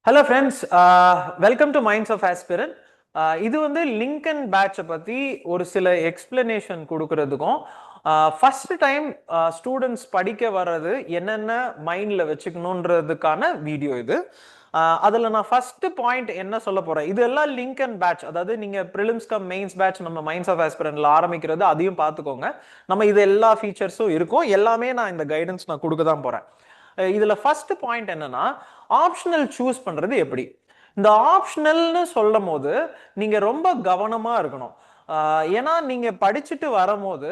Hello friends, welcome to minds of aspirant. இது வந்து Lincoln பேட்சை பற்றி ஒரு சில எக்ஸ்பிளனேஷன் கொடுக்கறதுக்கும் ஃபர்ஸ்ட் டைம் ஸ்டூடெண்ட்ஸ் படிக்க வர்றது என்னென்ன மைண்டில் வச்சுக்கணுன்றதுக்கான வீடியோ இது. அதில் நான் ஃபர்ஸ்ட் பாயிண்ட் என்ன சொல்ல போகிறேன், இது எல்லாம் லிங்கன் பேட்ச், அதாவது நீங்கள் ப்ரிலிம்ஸ் கம் மெயின்ஸ் பேட்ச் நம்ம மைண்ட்ஸ் ஆஃப் ஆஸ்பிரன்ல ஆரம்பிக்கிறது, அதையும் பார்த்துக்கோங்க. நம்ம இது எல்லா ஃபீச்சர்ஸும் இருக்கும், எல்லாமே நான் இந்த கைடன்ஸ் நான் கொடுக்க தான் போகிறேன். இதுல ஃபர்ஸ்ட் பாயிண்ட் என்னன்னா, ஆப்ஷனல் சூஸ் பண்றது எப்படி. இந்த ஆப்ஷனல்னு சொல்லும் போது நீங்க ரொம்ப கவனமா இருக்கணும். ஏன்னா நீங்க படிச்சுட்டு வரும்போது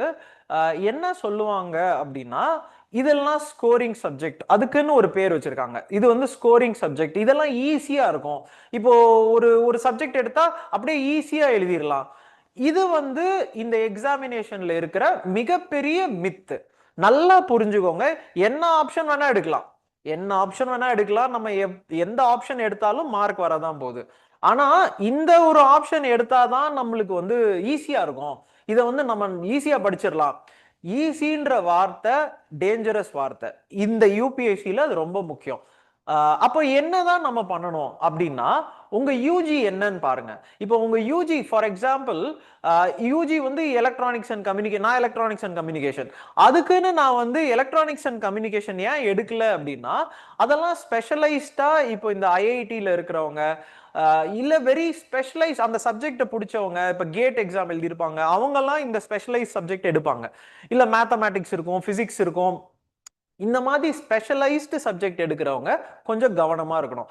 என்ன சொல்லுவாங்க அப்படின்னா, இதெல்லாம் ஸ்கோரிங் சப்ஜெக்ட், அதுக்குன்னு ஒரு பேர் வச்சிருக்காங்க. இது வந்து ஸ்கோரிங் சப்ஜெக்ட், இதெல்லாம் ஈஸியா இருக்கும். இப்போ ஒரு ஒரு சப்ஜெக்ட் எடுத்தா அப்படியே ஈஸியா எழுதிடலாம். இது வந்து இந்த எக்ஸாமினேஷன்ல இருக்கிற மிகப்பெரிய மித்து. நல்லா புரிஞ்சுக்கோங்க. என்ன ஆப்ஷன் வேணா எடுக்கலாம், என்ன ஆப்ஷன் வேணா எடுக்கலாம். நம்ம எந்த ஆப்ஷன் எடுத்தாலும் மார்க் வரதான் போகுது. ஆனா இந்த ஒரு ஆப்ஷன் எடுத்தாதான் நம்மளுக்கு வந்து ஈஸியா இருக்கும். இதை வந்து நம்ம ஈஸியா படிச்சிடலாம். ஈஸின்ற வார்த்தை டேஞ்சரஸ் வார்த்தை. இந்த யூபிஎஸ்சியில அது ரொம்ப முக்கியம். அப்போ என்னதான் நம்ம பண்ணணும் அப்படின்னா, உங்க யூஜி என்னன்னு பாருங்க. இப்போ உங்க யூஜி ஃபார் எக்ஸாம்பிள், யூஜி வந்து எலக்ட்ரானிக்ஸ் அண்ட் கம்யூனிகேஷன், நான் எலக்ட்ரானிக்ஸ் அண்ட் கம்யூனிகேஷன், அதுக்குன்னு நான் வந்து எலக்ட்ரானிக்ஸ் அண்ட் கம்யூனிகேஷன் ஏன் எடுக்கல அப்படின்னா, அதெல்லாம் ஸ்பெஷலைஸ்டா இப்போ இந்த ஐஐடியில் இருக்கிறவங்க, இல்ல வெரி ஸ்பெஷலைஸ் அந்த சப்ஜெக்டை பிடிச்சவங்க, இப்போ கேட் எக்ஸாம் எழுதியிருப்பாங்க, அவங்கெல்லாம் இந்த ஸ்பெஷலைஸ் சப்ஜெக்ட் எடுப்பாங்க. இல்ல மேத்தமேட்டிக்ஸ் இருக்கும், பிசிக்ஸ் இருக்கும், இந்த மாதிரி ஸ்பெஷலைஸ்டு சப்ஜெக்ட் எடுக்கிறவங்க கொஞ்சம் கவனமா இருக்கணும்.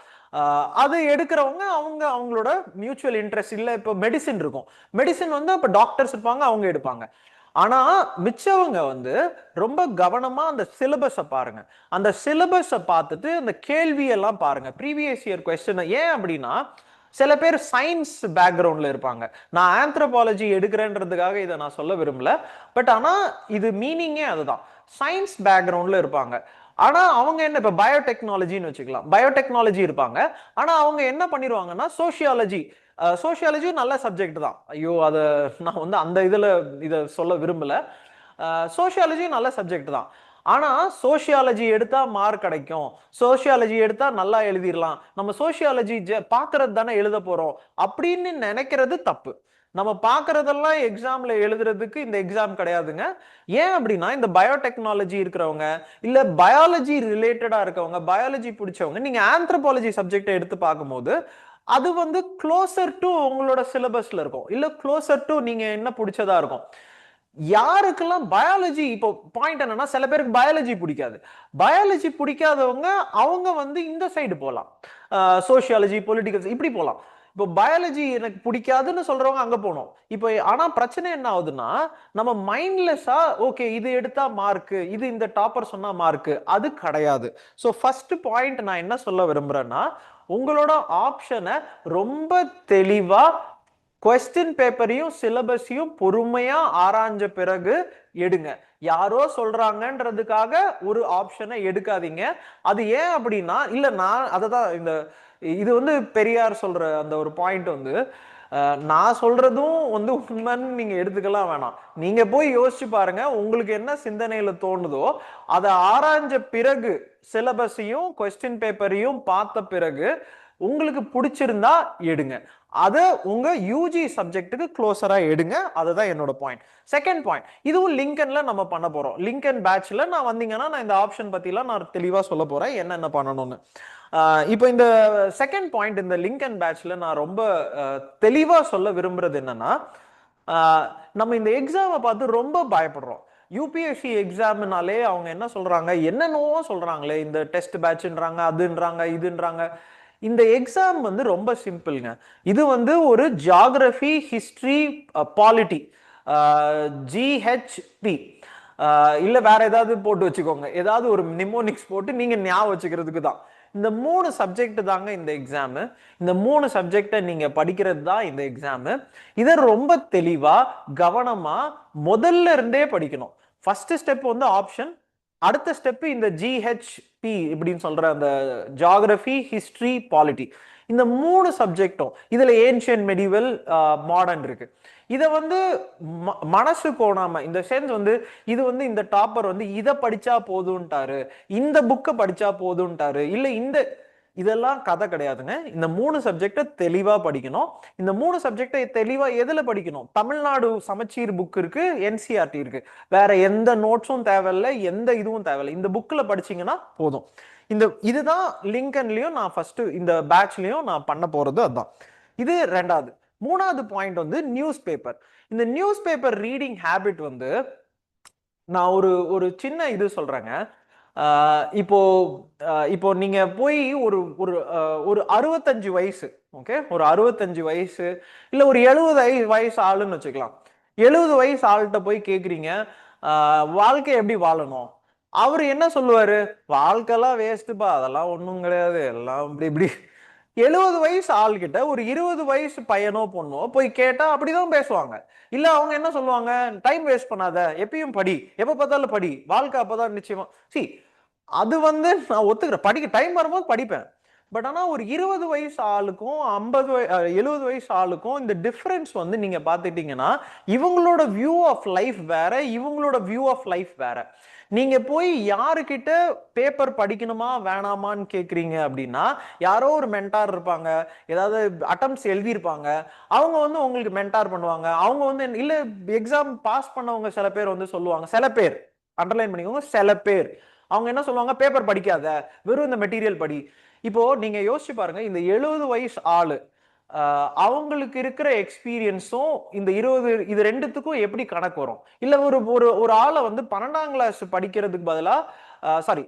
அது எடுக்கிறவங்க அவங்களோட மியூச்சுவல் இன்ட்ரெஸ்ட், இல்லை இப்போ மெடிசின் இருக்கும், மெடிசின் வந்து இப்போ டாக்டர்ஸ் இருப்பாங்க, அவங்க எடுப்பாங்க. ஆனா மிச்சவங்க வந்து ரொம்ப கவனமா அந்த சிலபஸை பாருங்க. அந்த சிலபஸை பார்த்துட்டு அந்த கேள்வியெல்லாம் பாருங்க, ப்ரீவியஸ் இயர் கொஸ்டின். ஏன் அப்படின்னா, சில பேர் சயின்ஸ் பேக்ரவுண்ட்ல இருப்பாங்க. நான் ஆந்த்ரோபாலஜி எடுக்கிறேன்றதுக்காக இதை நான் சொல்ல விரும்பல, பட் ஆனா இது மீனிங்கே அதுதான். சயின்ஸ் பேக்ரவுண்ட்ல இருப்பாங்க, ஆனா அவங்க என்ன, இப்ப பயோடெக்னாலஜின்னு வச்சுக்கலாம், பயோடெக்னாலஜி இருப்பாங்க, ஆனா அவங்க என்ன பண்ணிடுவாங்கன்னா சோசியாலஜி, சோசியாலஜி நல்ல சப்ஜெக்ட் தான், ஐயோ அதை நான் வந்து அந்த இதை சொல்ல விரும்பல. சோசியாலஜி நல்ல சப்ஜெக்ட் தான், ஆனா சோசியாலஜி எடுத்தா மார்க் கிடைக்கும், சோசியாலஜி எடுத்தா நல்லா எழுதிடலாம், நம்ம சோசியாலஜி பாக்குறது தானே எழுத போறோம் அப்படின்னு நினைக்கிறது தப்பு. நம்ம பாக்குறதெல்லாம் எக்ஸாம்ல எழுதுறதுக்கு இந்த எக்ஸாம் கிடையாதுங்க. ஏன் அப்படின்னா, இந்த பயோடெக்னாலஜி இருக்கிறவங்க, இல்ல பயாலஜி ரிலேட்டடா இருக்கவங்க, பயாலஜி பிடிச்சவங்க, நீங்க ஆந்த்ரோபாலஜி சப்ஜெக்ட் எடுத்து பார்க்கும்போது அது வந்து க்ளோசர் டு உங்களோட சிலபஸ்ல இருக்கும், இல்ல க்ளோசர் டு நீங்க என்ன பிடிச்சதா இருக்கும். யாருக்கெல்லாம் பயாலஜி, இப்போ பாயிண்ட் என்னன்னா, சில பேருக்கு பயாலஜி பிடிக்காது. பயாலஜி பிடிக்காதவங்க அவங்க வந்து இந்த சைடு போகலாம், சோசியாலஜி, பொலிட்டிக்கல் இப்படி போகலாம். இப்போ பயாலஜி எனக்கு பிடிக்காதுன்னு சொல்றவங்க அங்க போகணும். இப்போ ஆனா பிரச்சனை என்ன ஆகுதுன்னா, நம்ம மைண்ட்லெஸ்ஸா ஓகே இது எடுத்தா மார்க், இது இந்த டாப்பர் சொன்னா மார்க், அது கிடையாது. ஸோ ஃபர்ஸ்ட் பாயிண்ட் நான் என்ன சொல்ல விரும்புறேன்னா, உங்களோட ஆப்ஷனை ரொம்ப தெளிவா கொஸ்டின் பேப்பரையும் சிலபஸையும் பொறுமையா ஆராய்ஞ்ச பிறகு எடுங்க. யாரோ சொல்றாங்கன்றதுக்காக ஒரு ஆப்ஷனை எடுக்காதீங்க. அது ஏன் அப்படின்னா, இல்ல நான் அததான் இது வந்து பெரியார் சொல்ற அந்த ஒரு பாயிண்ட் வந்து, நான் சொல்றதும் வந்து உண்மைன்னு நீங்க எடுத்துக்கலாம் வேணாம். நீங்க போய் யோசிச்சு பாருங்க, உங்களுக்கு என்ன சிந்தனையில தோணுதோ அதை ஆராய்ஞ்ச பிறகு, சிலபஸையும் கொஸ்டின் பேப்பரையும் பார்த்த பிறகு உங்களுக்கு பிடிச்சிருந்தா எடுங்க. அதை உங்க யூஜி சப்ஜெக்ட்டுக்கு க்ளோசரா எடுங்க. அதுதான் என்னோட பாயிண்ட். செகண்ட் பாயிண்ட், இதுவும் லிங்கன்ல நம்ம பண்ண போறோம். லிங்கன் பேட்ச்ல நான் வந்தீங்கன்னா நான் இந்த ஆப்ஷன் பத்திலாம் நான் தெளிவா சொல்ல போறேன், என்னென்ன பண்ணணும்னு. இப்போ இந்த செகண்ட் பாயிண்ட், இந்த லிங்கன் பேட்ச்ல நான் ரொம்ப தெளிவா சொல்ல விரும்புறது என்னன்னா, நம்ம இந்த எக்ஸாமை பார்த்து ரொம்ப பயப்படுறோம். யூபிஎஸ்சி எக்ஸாம்னாலே அவங்க என்ன சொல்றாங்க, என்னென்னவோ சொல்றாங்களே, இந்த டெஸ்ட் பேட்ச்ன்றாங்க, அதுன்றாங்க, இதுன்றாங்க. இந்த எக்ஸாம் வந்து ரொம்ப சிம்பிள்ங்க. இது வந்து ஒரு ஜியாகிரபி, ஹிஸ்டரி, பாலிட்டி, ஜிஹெச்பி, இல்ல வேற ஏதாவது போட்டு வச்சுக்கோங்க, ஏதாவது ஒரு நிமோனிக்ஸ் போட்டு நீங்க ஞாபகம் வச்சுக்கிறதுக்கு தான். இந்த 3 சப்ஜெக்ட் தாங்க இந்த எக்ஸாம். இந்த 3 சப்ஜெக்டை நீங்க படிக்கிறது தான் இந்த எக்ஸாம். இதை ரொம்ப தெளிவா கவனமா முதல்ல இருந்தே படிக்கணும். ஃபர்ஸ்ட் ஸ்டெப் வந்து ஆப்ஷன், அடுத்த ஸ்டெப் இந்த ஜிஹெச்பி இப்படின்னு சொல்ற அந்த ஜியாகிரபி, ஹிஸ்டரி, பாலிட்டி, இந்த 3 சப்ஜெக்டும், இதுல ஏன்ஷியன், மெடிவல், மாடர்ன் இருக்கு. இதை வந்து மனசு கோணாம, இந்த சென்ஸ் வந்து இது வந்து இந்த டாப்பர் வந்து இதை படிச்சா போதும்ட்டாரு, இந்த புக்கை படிச்சா போதும்ட்டாரு, இல்ல இந்த இதெல்லாம் கதை கிடையாதுங்க. இந்த 3 சப்ஜெக்டை தெளிவா படிக்கணும். இந்த 3 சப்ஜெக்டை தெளிவா எதுல படிக்கணும்? தமிழ்நாடு சமச்சீர் புக் இருக்கு, என்சிஆர்டி இருக்கு. வேற எந்த நோட்ஸும் தேவையில்லை, எந்த இதுவும் தேவையில்லை. இந்த புக்ல படிச்சீங்கன்னா போதும். இதுதான் லிங்கன்லயும் நான் ஃபர்ஸ்ட் இந்த பேட்ச்லயும் நான் பண்ண போறது அதுதான். இது ரெண்டாவது. மூணாவது பாயிண்ட் வந்து நியூஸ் பேப்பர். இந்த நியூஸ் பேப்பர் ரீடிங் ஹேபிட் வந்து நான் ஒரு சின்ன இது சொல்றேங்க. இப்போ இப்போ நீங்க போய் ஒரு ஒரு ஒரு 65 வயசு, ஓகே, ஒரு 65 வயசு இல்ல ஒரு 70 வயசு ஆளுன்னு வச்சுக்கலாம். 70 வயசு ஆள்கிட்ட போய் கேக்குறீங்க வாழ்க்கை எப்படி வாழணும், அவரு என்ன சொல்லுவாரு? வாழ்க்கைலாம் வேஸ்ட்டுப்பா, அதெல்லாம் ஒண்ணும் கிடையாது, எல்லாம் இப்படி இப்படி. 70 வயசு ஆள்கிட்ட ஒரு 20 வயசு பையனோ பொண்ணோ போய் கேட்டா அப்படிதான் பேசுவாங்க. இல்ல அவங்க என்ன சொல்லுவாங்க? டைம் வேஸ்ட் பண்ணாத, எப்பயும் படி, எப்ப பார்த்தாலும் படி, வாழ்க்கை அப்பதான் நிச்சயமா. சி, அது வந்து நான் ஒத்துக்கிறேன், படிக்க டைம் வரும்போது படிப்பேன். பட் ஆனா ஒரு 20 வயசு ஆளுக்கும் 70 வயசு ஆளுக்கும் இந்த டிஃபரன்ஸ் வந்து நீங்க பாத்துட்டீங்கன்னா இவங்களோட வியூ ஆஃப் லைஃப் வேற, இவங்களோட வியூ ஆஃப் லைஃப் வேற. நீங்க போய் யாருக்கிட்ட பேப்பர் படிக்கணுமா வேணாமான்னு கேக்குறீங்க அப்படின்னா, யாரோ ஒரு மென்டார் இருப்பாங்க, ஏதாவது அட்டம்ப்ட்ஸ் எழுதியிருப்பாங்க, அவங்க வந்து உங்களுக்கு மென்டார் பண்ணுவாங்க. அவங்க வந்து இல்ல எக்ஸாம் பாஸ் பண்ணவங்க சில பேர் வந்து சொல்லுவாங்க, சில பேர் அண்டர்லைன் பண்ணிக்கோங்க, சில பேர் அவங்க என்ன சொல்லுவாங்க? பேப்பர் படிக்காத, வெறும் இந்த மெட்டீரியல் படி. இப்போ நீங்க யோசிச்சு பாருங்க, இந்த 70 வயசு ஆளு அவங்களுக்கு இருக்கிற எக்ஸ்பீரியன்ஸும் இந்த 20 இது ரெண்டுத்துக்கும் எப்படி கணக்கு வரும்? இல்ல ஒரு ஒரு ஒரு ஆளை வந்து 12ஆம் கிளாஸ் படிக்கிறதுக்கு பதிலா sorry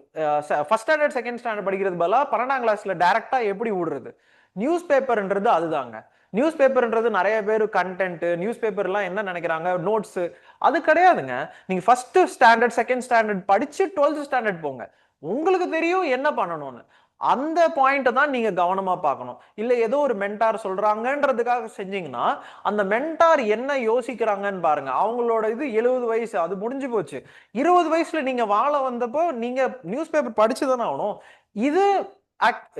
first standard second standard படிக்கிறதுக்கு பதிலா 12ஆம் கிளாஸ்ல டைரக்டா எப்படி விடுறது? நியூஸ் பேப்பர்ன்றது அதுதாங்க. நியூஸ் பேப்பர்ன்றது நிறைய பேர் கண்டென்ட் நியூஸ் பேப்பர்லாம் என்ன நினைக்கிறாங்க, நோட்ஸ், அது கிடையாதுங்க. நீங்க ஃபர்ஸ்ட் ஸ்டாண்டர்ட் செகண்ட் ஸ்டாண்டர்ட் படிச்சு 12th ஸ்டாண்டர்ட் போங்க, உங்களுக்கு தெரியும் என்ன பண்ணணும்னு. அந்த பாயிண்ட் தான் நீங்க கவனமா பார்க்கணும். இல்ல ஏதோ ஒரு மென்டார் சொல்றாங்கன்றதுக்காக செஞ்சீங்கன்னா அந்த மென்டார் என்ன யோசிக்கிறாங்கன்னு பாருங்க. அவங்களோட இது 70 வயசு, அது முடிஞ்சு போச்சு. 20 வயசுல நீங்க வாழ வந்தப்போ நீங்க நியூஸ் பேப்பர் படிச்சுதானே ஆகணும். இது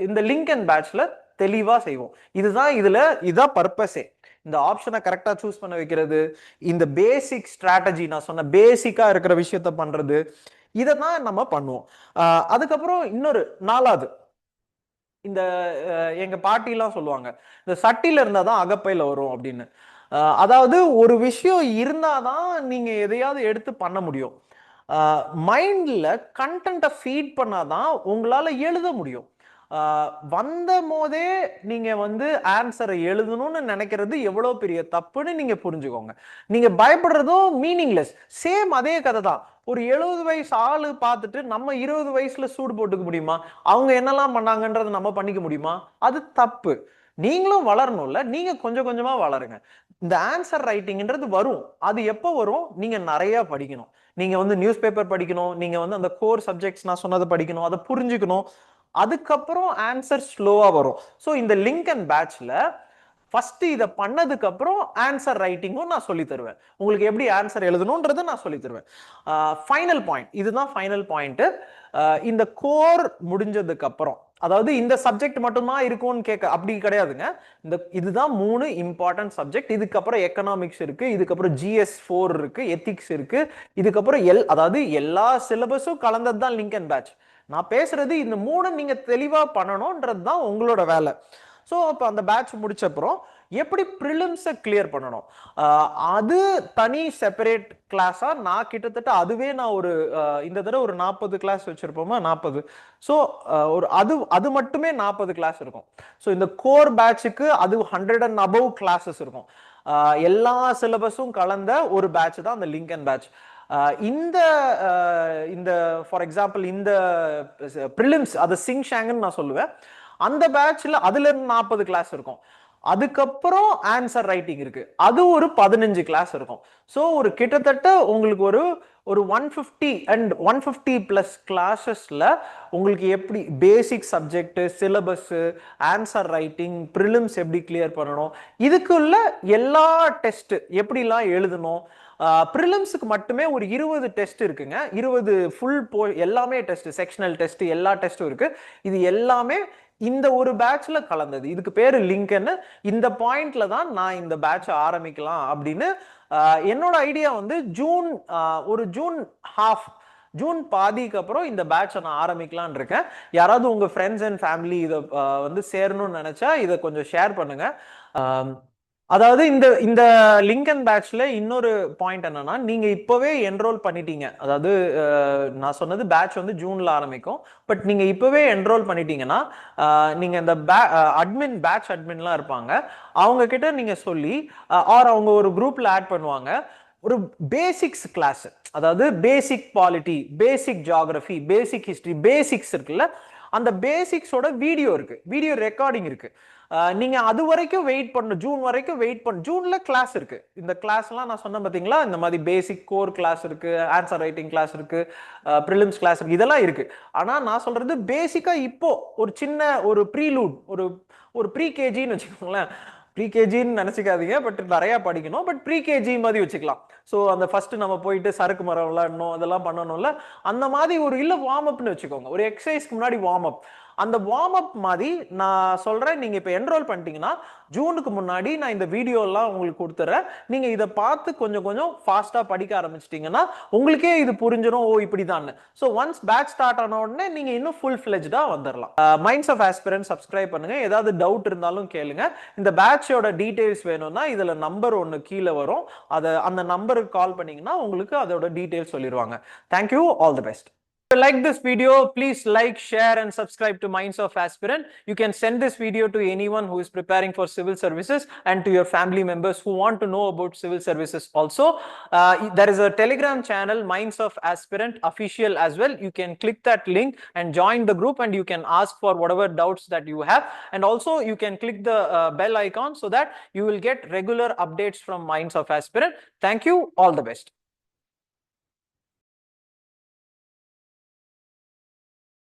இந்த லிங்கன் பேட்ச்ல தெளிவா செய்வோம். இதுதான் பர்பஸே. இந்த ஆப்ஷனை கரெக்டா சூஸ் பண்ண வைக்கிறது, இந்த பேசிக் ஸ்ட்ராட்டஜி, நான் சொன்ன பேசிக்கா இருக்கிற விஷயத்த பண்றது, இதான் நம்ம பண்ணுவோம். அதுக்கப்புறம் இன்னொரு நாலாவது, இந்த எங்க பாட்டி எல்லாம் சொல்லுவாங்க, இந்த சட்டில இருந்தாதான் அகப்பையில வரும் அப்படின்னு. அதாவது ஒரு விஷயம் இருந்தாதான் நீங்க எதையாவது எடுத்து பண்ண முடியும். மைண்ட்ல கண்டென்ட்டை ஃபீட் பண்ணாதான் உங்களால எழுத முடியும். வந்த போதே நீங்க வந்து ஆன்சரை எழுதணும்னு நினைக்கிறது எவ்வளவு பெரிய தப்புன்னு நீங்க புரிஞ்சுக்கோங்க. நீங்க பயப்படுறதும் மீனிங்லெஸ். சேம் அதே கதை தான். ஒரு 70 வயசு ஆளு பார்த்துட்டு நம்ம 20 வயசுல சூடு போட்டுக்க முடியுமா? அவங்க என்னெல்லாம் பண்ணாங்கன்றத நம்ம பண்ணிக்க முடியுமா? அது தப்பு. நீங்களும் வளரணும்ல, நீங்க கொஞ்சம் கொஞ்சமா வளருங்க. இந்த ஆன்சர் ரைட்டிங்ன்றது வரும். அது எப்போ வரும்? நீங்க நிறைய படிக்கணும். நீங்க வந்து நியூஸ் பேப்பர் படிக்கணும், நீங்க வந்து அந்த கோர் சப்ஜெக்ட்ஸ் நான் சொன்னதை படிக்கணும், அதை புரிஞ்சுக்கணும். அதுக்கப்புறம் ஆன்சர் ஸ்லோவா வரும். ஸோ இந்த லிங்கன் பேட்ச்ல ஃபர்ஸ்ட் இதை பண்ணதுக்கு அப்புறம் ஆன்சர் ரைட்டிங்கும் நான் சொல்லி தருவேன். உங்களுக்கு எப்படி ஆன்சர் எழுதணும்ன்றதை நான் சொல்லி தருவேன். ஃபைனல் பாயிண்ட், இதுதான் ஃபைனல் பாயிண்ட். இந்த கோர் முடிஞ்சதுக்கு அப்புறம், அதாவது இந்த சப்ஜெக்ட் மட்டுமா இருக்கும்னு கேட்க அப்படி கிடையாதுங்க. இதுதான் 3 இம்பார்ட்டன்ட் சப்ஜெக்ட். இதுக்கப்புறம் எக்கனாமிக்ஸ் இருக்கு, இதுக்கப்புறம் GS4 இருக்கு, எத்திக்ஸ் இருக்கு, இதுக்கப்புறம் அதாவது எல்லா சிலபஸும் கலந்தது தான் லிங்கன் பேட்ச். நான் பேசுறது இந்த 3 நீங்க தெளிவா பண்ணணும்ன்றது தான் உங்களோட வேலை. ஸோ இப்போ அந்த பேட்ச் முடிச்ச அப்புறம் எப்படி ப்ரிலிம்ஸை கிளியர் பண்ணணும், அது தனி செப்பரேட் கிளாஸா நான் கிட்டத்தட்ட அதுவே நான் ஒரு இந்த தடவை ஒரு 40 கிளாஸ் வச்சிருப்போமா, 40. ஸோ ஒரு அது மட்டுமே 40 கிளாஸ் இருக்கும். ஸோ இந்த கோர் பேட்சுக்கு அது 100 and above கிளாஸஸ் இருக்கும். எல்லா சிலபஸும் கலந்த ஒரு பேட்ச் தான் அந்த லிங்கன் பேட்ச். இந்த ஃபார் எக்ஸாம்பிள் இந்த ப்ரிலிம்ஸ், அது சிங்ஷாங்னு நான் சொல்லுவேன். அந்த பேட்ச்ல அதுல இருந்து 40 கிளாஸ் இருக்கும். அதுக்கப்புறம் ஆன்சர் ரைட்டிங் இருக்கு, அது ஒரு 15 கிளாஸ் இருக்கும். ஸோ ஒரு கிட்டத்தட்ட உங்களுக்கு ஒரு 150 and 150 பிளஸ் கிளாஸஸ்ல உங்களுக்கு எப்படி basic subject, syllabus, answer writing, prelims எப்படி கிளியர் பண்ணணும், இதுக்குள்ள எல்லா டெஸ்ட் எப்படிலாம் எழுதணும். ப்ரிலிம்ஸுக்கு மட்டுமே ஒரு 20 டெஸ்ட் இருக்குங்க. 20 ஃபுல் எல்லாமே டெஸ்ட், செக்ஷனல் டெஸ்ட், எல்லா டெஸ்ட்டும் இருக்கு. இது எல்லாமே இந்த ஒரு பேட்ச்ல கலந்தது. இதுக்கு பேரு லிங்கன். இந்த பாயிண்ட்ல தான் நான் இந்த பேட்ச் ஆரம்பிக்கலாம் அப்படின்னு என்னோட ஐடியா வந்து ஜூன் ஜூன் பாதிக்கு அப்புறம் இந்த பேட்சை நான் ஆரம்பிக்கலாம்னு இருக்கேன். யாராவது உங்க ஃப்ரெண்ட்ஸ் அண்ட் ஃபேமிலி இதை வந்து சேரணும்னு நினைச்சா இதை கொஞ்சம் ஷேர் பண்ணுங்க. அதாவது இந்த இந்த லிங்கன் பேட்ச்ல இன்னொரு பாயிண்ட் என்னன்னா, நீங்க இப்பவே என்ரோல் பண்ணிட்டீங்க. அதாவது நான் சொன்னது பேட்ச் வந்து ஜூன்ல ஆரம்பிக்கும். பட் நீங்க இப்பவே என்ரோல் பண்ணிட்டீங்கன்னா நீங்க இந்த அட்மின் பேட்ச் அட்மின்லாம் இருப்பாங்க, அவங்க கிட்ட நீங்க சொல்லி ஆர் அவங்க ஒரு குரூப்ல ஆட் பண்ணுவாங்க. ஒரு பேசிக்ஸ் கிளாஸ், அதாவது பேசிக் பாலிட்டி, பேசிக் ஜியாகிரபி, பேசிக் ஹிஸ்டரி, பேசிக்ஸ் இருக்குல்ல, அந்த பேசிக்ஸோட வீடியோ இருக்கு, வீடியோ ரெக்கார்டிங் இருக்கு. நீங்க அது வரைக்கும் வெயிட் பண்ணணும், ஜூன் வரைக்கும் வெயிட் பண்ணணும். ஜூன்ல கிளாஸ் இருக்கு. இந்த கிளாஸ் எல்லாம் நான் சொன்ன பாத்தீங்களா, இந்த மாதிரி பேசிக் கோர் கிளாஸ் இருக்கு, ஆன்சர் ரைட்டிங் கிளாஸ் இருக்கு, ப்ரிலிம்ஸ் கிளாஸ் இருக்கு, இதெல்லாம் இருக்கு. ஆனா நான் சொல்றது பேசிக்கா இப்போ ஒரு சின்ன ஒரு ப்ரீலூட், ஒரு ப்ரீ கேஜின்னு வச்சுக்கோங்களேன். ப்ரீ கேஜின்னு நினைச்சுக்காதீங்க, பட் நிறைய படிக்கணும், பட் ப்ரீ கேஜி மாதிரி வச்சுக்கலாம். ஸோ அந்த ஃபர்ஸ்ட் நம்ம போயிட்டு சறுக்கு மரம் விளையாடணும், அதெல்லாம் பண்ணணும்ல, அந்த மாதிரி ஒரு இல்ல வார்ம் அப்னு வச்சுக்கோங்க, ஒரு எக்ஸசைஸ்க்கு முன்னாடி வார்ம் அப். அந்த வார்ம் அப் மாதிரி நான் சொல்றேன். நீங்க இப்ப என்ரோல் பண்ணிட்டீங்கன்னா ஜூனுக்கு முன்னாடி நான் இந்த வீடியோ எல்லாம் உங்களுக்கு கொடுத்துறேன். நீங்க இதை பார்த்து கொஞ்சம் கொஞ்சம் ஃபாஸ்டா படிக்க ஆரம்பிச்சிட்டீங்கன்னா உங்களுக்கே இது புரிஞ்சிடும், ஓ இப்படிதான். ஸோ ஒன்ஸ் பேட்ச் ஸ்டார்ட் ஆன உடனே நீங்க இன்னும் ஃபுல் ஃபிளெஜ்டா வந்துடலாம். மைண்ட்ஸ் ஆஃப் ஆஸ்பிரன்ட் சப்ஸ்கிரைப் பண்ணுங்க. ஏதாவது டவுட் இருந்தாலும் கேளுங்க. இந்த பேட்சோட டீடைல்ஸ் வேணும்னா இதுல நம்பர் ஒன்னு கீழே வரும், அந்த நம்பருக்கு கால் பண்ணீங்கன்னா உங்களுக்கு அதோட டீடைல்ஸ் சொல்லிடுவாங்க. Thank you, all the best. If you like this video, please like, share and subscribe to Minds of Aspirant. You can send this video to anyone who is preparing for civil services and to your family members who want to know about civil services also. There is a Telegram channel, Minds of Aspirant official as well. You can click that link and join the group, and you can ask for whatever doubts that you have. And also you can click the bell icon so that you will get regular updates from Minds of Aspirant. Thank you, all the best.